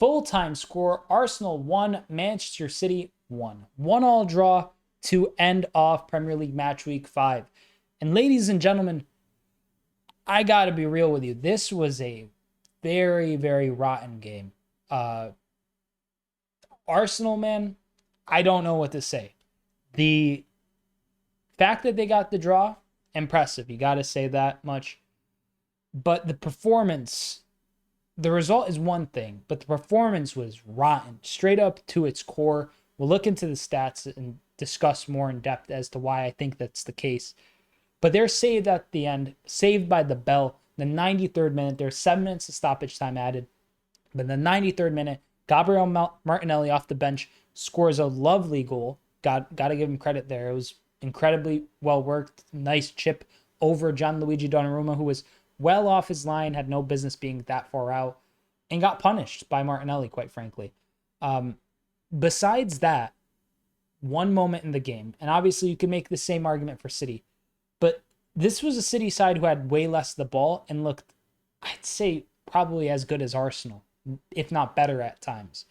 Full-time score, Arsenal 1, Manchester City 1. 1-1 draw to end off Premier League match week 5. And ladies and gentlemen, I got to be real with you. This was a very, very rotten game. Arsenal, man, I don't know what to say. The fact that they got the draw, impressive. You got to say that much. But the performance, the result is one thing, but the performance was rotten, straight up to its core. We'll look into the stats and discuss more in depth as to why I think that's the case. But they're saved at the end, saved by the bell. The 93rd minute, there's 7 minutes of stoppage time added. But in the 93rd minute, Gabriel Martinelli off the bench scores a lovely goal. Got to give him credit there. It was incredibly well worked. Nice chip over Gianluigi Donnarumma, who was well off his line, had no business being that far out, and got punished by Martinelli, quite frankly. Besides that, one moment in the game, and obviously you can make the same argument for City, but this was a City side who had way less of the ball and looked, I'd say, probably as good as Arsenal, if not better at times.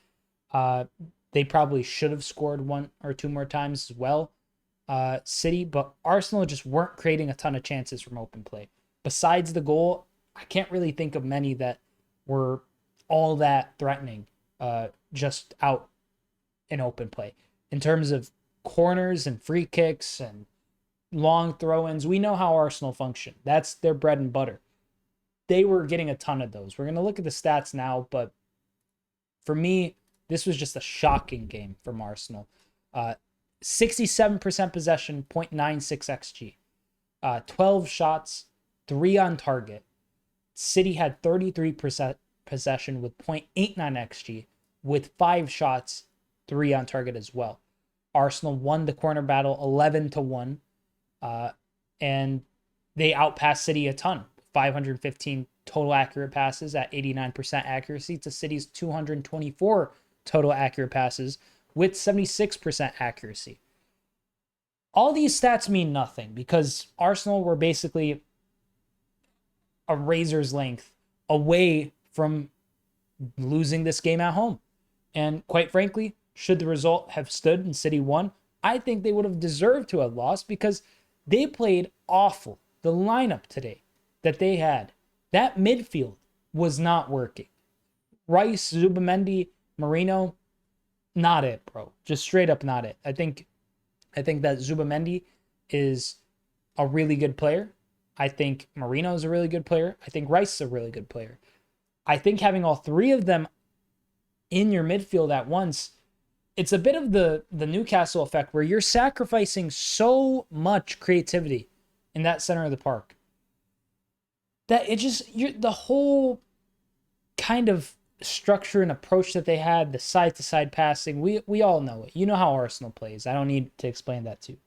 They probably should have scored 1 or 2 more times as well, City, but Arsenal just weren't creating a ton of chances from open play. Besides the goal, I can't really think of many that were all that threatening just out in open play. In terms of corners and free kicks and long throw-ins, we know how Arsenal function. That's their bread and butter. They were getting a ton of those. We're going to look at the stats now, but for me, this was just a shocking game from Arsenal. 67% possession, 0.96 xG. 12 shots, 3 on target. City had 33% possession with 0.89 xG, with 5 shots, 3 on target as well. Arsenal won the corner battle 11-1, and they outpassed City a ton. 515 total accurate passes at 89% accuracy to City's 224 total accurate passes with 76% accuracy. All these stats mean nothing because Arsenal were basically a razor's length away from losing this game at home. And quite frankly, should the result have stood and City won, I think they would have deserved to have lost because they played awful. The lineup today that they had, that midfield was not working. Rice, Zubamendi, Marino, not it, bro. Just straight up not it. I think that Zubamendi is a really good player. I think Marino is a really good player. I think Rice is a really good player. I think having all 3 of them in your midfield at once, it's a bit of the Newcastle effect where you're sacrificing so much creativity in that center of the park that the whole kind of structure and approach that they had, the side-to-side passing, we all know it. You know how Arsenal plays. I don't need to explain that to you.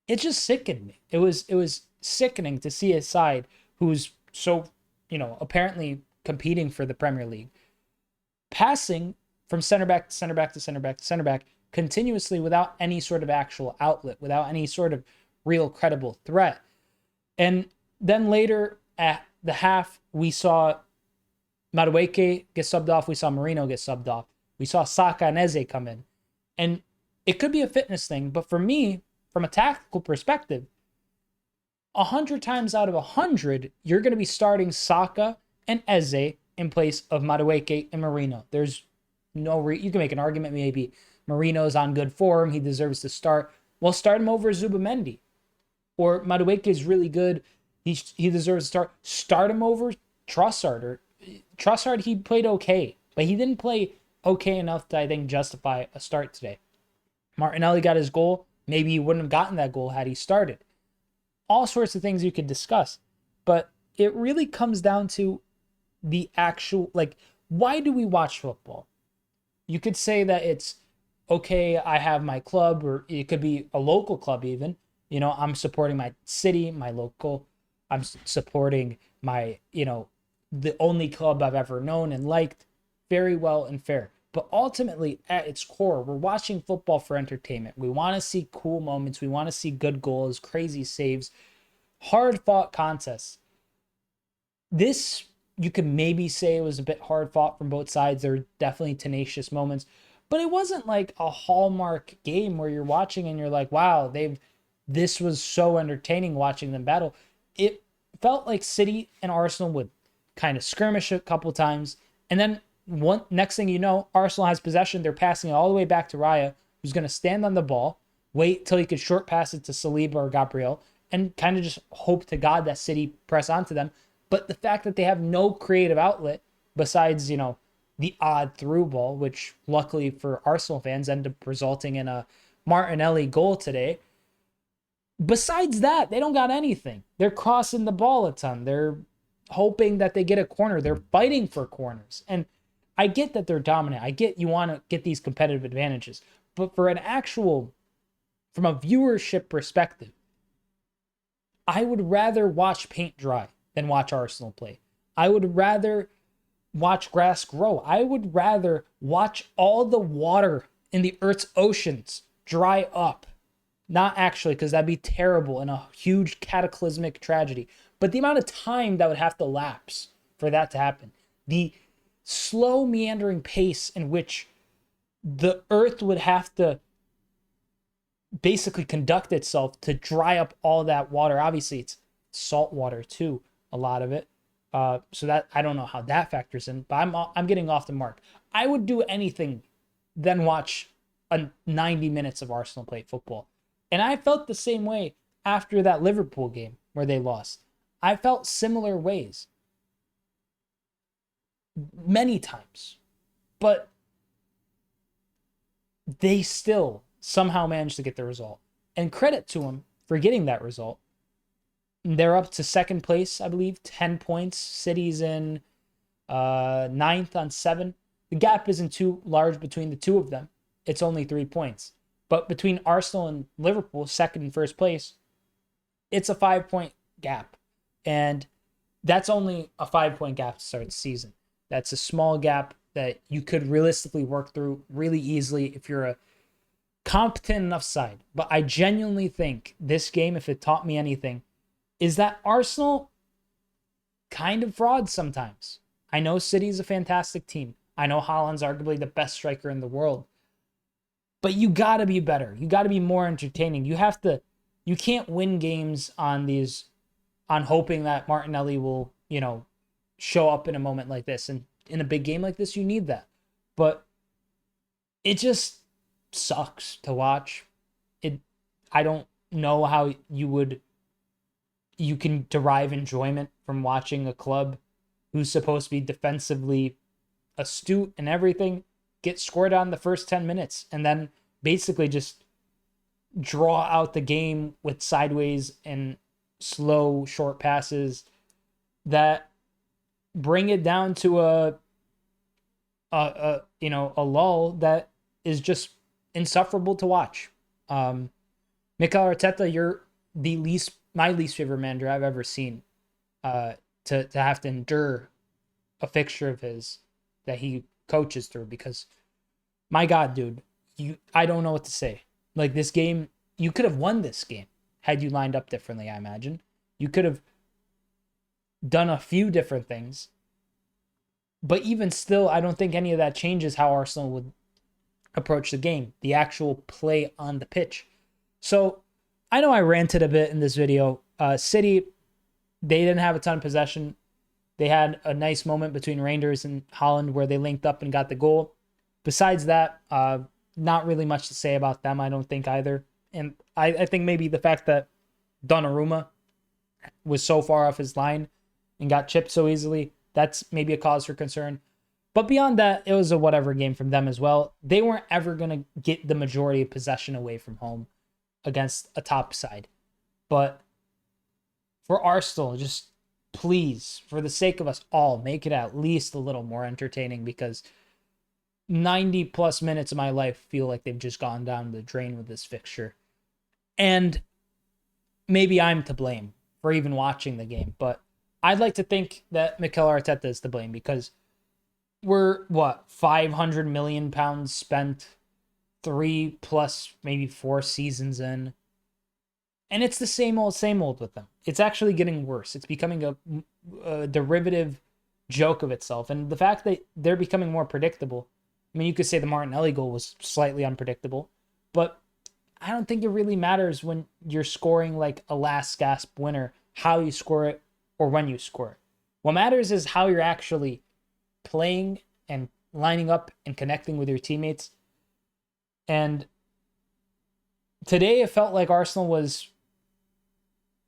It just sickened me. It was sickening to see a side who's so, apparently competing for the Premier League, passing from center back to center back to center back to center back continuously without any sort of actual outlet, without any sort of real credible threat. And then later at the half, we saw Madueke get subbed off. We saw Marino get subbed off. We saw Saka and Eze come in. And it could be a fitness thing, but for me, from a tactical perspective, 100 times out of 100, you're going to be starting Saka and Eze in place of Madueke and Marino. There's no you can make an argument maybe Marino's on good form, he deserves to start. Well, start him over Zubamendi. Or Madueke is really good, he deserves to start. Start him over Trossard. Trossard, he played okay, but he didn't play okay enough to, I think, justify a start today. Martinelli got his goal. Maybe he wouldn't have gotten that goal had he started. All sorts of things you could discuss, but it really comes down to the actual, why do we watch football? You could say that it's, okay, I have my club, or it could be a local club even. I'm supporting my city, my local. I'm supporting my, the only club I've ever known and liked. Very well and fair. But ultimately, at its core, we're watching football for entertainment. We want to see cool moments. We want to see good goals, crazy saves, hard-fought contests. This you could maybe say it was a bit hard fought from both sides. There were definitely tenacious moments, but it wasn't like a hallmark game where you're watching and you're like, wow, this was so entertaining watching them battle. It felt like City and Arsenal would kind of skirmish a couple times, and then next thing you know, Arsenal has possession. They're passing it all the way back to Raya, who's going to stand on the ball, wait till he could short pass it to Saliba or Gabriel, and kind of just hope to God that City press onto them. But the fact that they have no creative outlet besides, the odd through ball, which luckily for Arsenal fans ended up resulting in a Martinelli goal today. Besides that, they don't got anything. They're crossing the ball a ton. They're hoping that they get a corner. They're fighting for corners. And I get that they're dominant. I get you want to get these competitive advantages. But from a viewership perspective, I would rather watch paint dry than watch Arsenal play. I would rather watch grass grow. I would rather watch all the water in the Earth's oceans dry up. Not actually, because that'd be terrible and a huge cataclysmic tragedy. But the amount of time that would have to lapse for that to happen. The slow meandering pace in which the Earth would have to basically conduct itself to dry up all that water. Obviously, it's salt water too, a lot of it. So that I don't know how that factors in, but I'm getting off the mark. I would do anything than watch 90 minutes of Arsenal play football. And I felt the same way after that Liverpool game where they lost. I felt similar ways many times, but they still somehow managed to get the result. And credit to them for getting that result. They're up to second place, I believe, 10 points. City's in ninth on 7. The gap isn't too large between the two of them. It's only 3 points. But between Arsenal and Liverpool, second and first place, it's a 5-point gap. And that's only a 5-point gap to start the season. That's a small gap that you could realistically work through really easily if you're a competent enough side. But I genuinely think this game, if it taught me anything, is that Arsenal kind of fraud sometimes. I know City's a fantastic team. I know Haaland's arguably the best striker in the world. But you got to be better. You got to be more entertaining. You can't win games on hoping that Martinelli will, show up in a moment like this. And in a big game like this, you need that. But it just sucks to watch. I don't know how you can derive enjoyment from watching a club who's supposed to be defensively astute and everything get scored on the first 10 minutes and then basically just draw out the game with sideways and slow short passes that bring it down to a lull that is just insufferable to watch. Mikel Arteta, you're my least favorite manager I've ever seen to have to endure a fixture of his that he coaches through, because my God, dude, I don't know what to say. Like, this game, you could have won this game had you lined up differently, I imagine. You could have done a few different things. But even still, I don't think any of that changes how Arsenal would approach the game, the actual play on the pitch. So I know I ranted a bit in this video. City, they didn't have a ton of possession. They had a nice moment between Rangers and Haaland where they linked up and got the goal. Besides that, not really much to say about them, I don't think either. And I think maybe the fact that Donnarumma was so far off his line and got chipped so easily, that's maybe a cause for concern. But beyond that, it was a whatever game from them as well. They weren't ever going to get the majority of possession away from home against a top side. But for Arsenal, just please, for the sake of us all, make it at least a little more entertaining, because 90 plus minutes of my life feel like they've just gone down the drain with this fixture. And maybe I'm to blame for even watching the game, but I'd like to think that Mikel Arteta is to blame, because we're, 500 million pounds spent, 3 plus maybe 4 seasons in. And it's the same old with them. It's actually getting worse. It's becoming a derivative joke of itself. And the fact that they're becoming more predictable. I mean, you could say the Martinelli goal was slightly unpredictable, but I don't think it really matters when you're scoring like a last gasp winner, how you score it or when you score it. What matters is how you're actually playing and lining up and connecting with your teammates. And today it felt like Arsenal was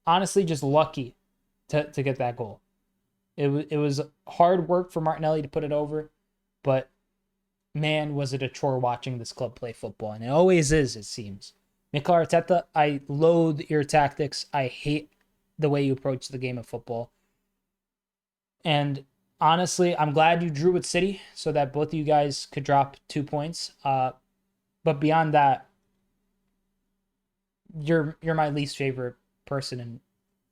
honestly just lucky to get that goal. It was hard work for Martinelli to put it over, but man, was it a chore watching this club play football. And it always is, it seems. Mikel Arteta, I loathe your tactics. I hate the way you approach the game of football. And honestly, I'm glad you drew with City so that both of you guys could drop 2 points. But beyond that, you're my least favorite person in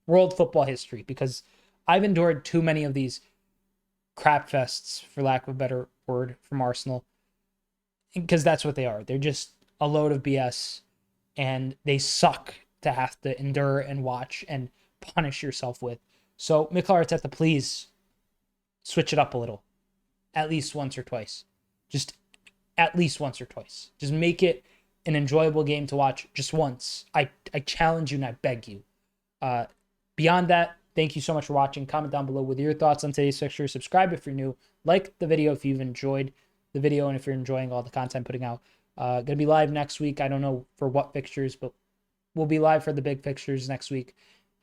world football history, because I've endured too many of these crap fests, for lack of a better word, from Arsenal, because that's what they are. They're just a load of BS, and they suck to have to endure and watch and punish yourself with. So, Mikel Arteta, please switch it up a little, at least once or twice. Just at least once or twice. Just make it an enjoyable game to watch just once. I challenge you and I beg you. Beyond that, thank you so much for watching. Comment down below with your thoughts on today's fixture. Subscribe if you're new. Like the video if you've enjoyed the video and if you're enjoying all the content putting out. Gonna be live next week. I don't know for what fixtures, but we'll be live for the big fixtures next week.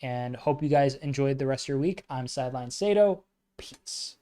And hope you guys enjoyed the rest of your week. I'm Sideline Sedo. Peace.